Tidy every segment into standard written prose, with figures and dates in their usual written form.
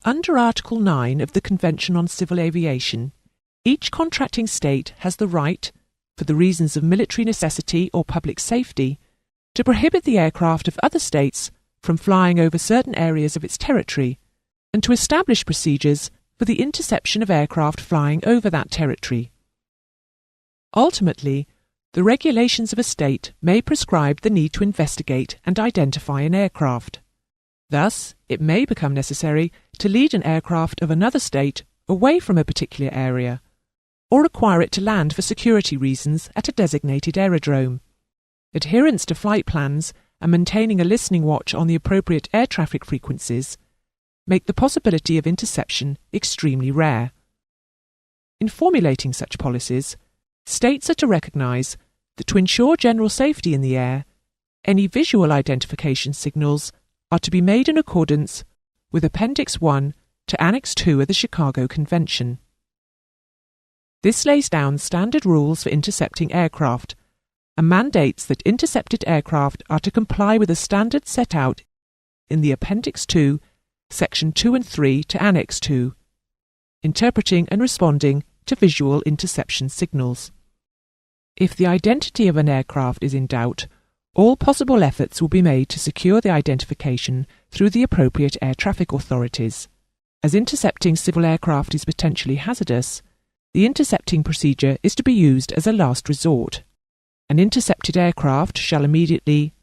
Under Article 9 of the Convention on Civil Aviation, each contracting state has the right, for the reasons of military necessity or public safety, to prohibit the aircraft of other states from flying over certain areas of its territory, and to establish procedures for the interception of aircraft flying over that territory. Ultimately, the regulations of a state may prescribe the need to investigate and identify an aircraft. Thus, it may become necessary to lead an aircraft of another state away from a particular area, or require it to land for security reasons at a designated aerodrome. Adherence to flight plans and maintaining a listening watch on the appropriate air traffic frequencies make the possibility of interception extremely rare. In formulating such policies, states are to recognise that to ensure general safety in the air, any visual identification signals are to be made in accordance with Appendix 1 to Annex 2 of the Chicago Convention. This lays down standard rules for intercepting aircraft and mandates that intercepted aircraft are to comply with the standards set out in the Appendix 2, Section 2 and 3 to Annex 2, interpreting and responding to visual interception signals. If the identity of an aircraft is in doubt, all possible efforts will be made to secure the identification through the appropriate air traffic authorities. As intercepting civil aircraft is potentially hazardous, the intercepting procedure is to be used as a last resort. An intercepted aircraft shall immediately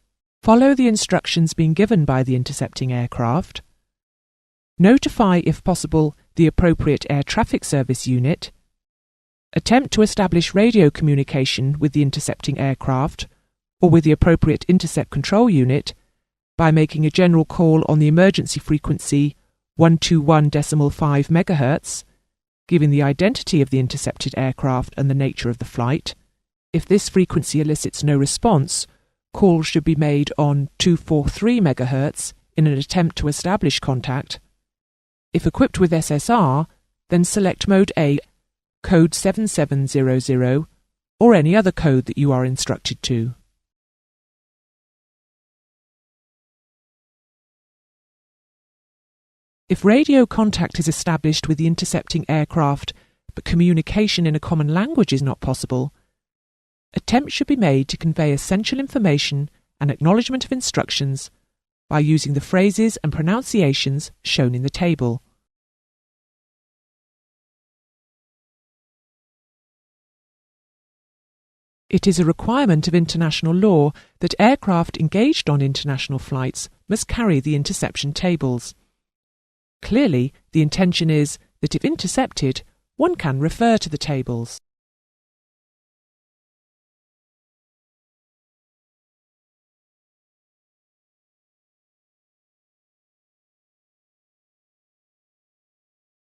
follow the instructions being given by the intercepting aircraft, notify, if possible, the appropriate air traffic service unit, attempt to establish radio communication with the intercepting aircraft or with the appropriate intercept control unit by making a general call on the emergency frequency 121.5 MHz, giving the identity of the intercepted aircraft and the nature of the flight. If this frequency elicits no response, calls should be made on 243 MHz in an attempt to establish contact. If equipped with SSR, then select Mode A, code 7700, or any other code that you are instructed to. If radio contact is established with the intercepting aircraft, but communication in a common language is not possible, attempts should be made to convey essential information and acknowledgement of instructions by using the phrases and pronunciations shown in the table. It is a requirement of international law that aircraft engaged on international flights must carry the interception tables. Clearly, the intention is that if intercepted, one can refer to the tables.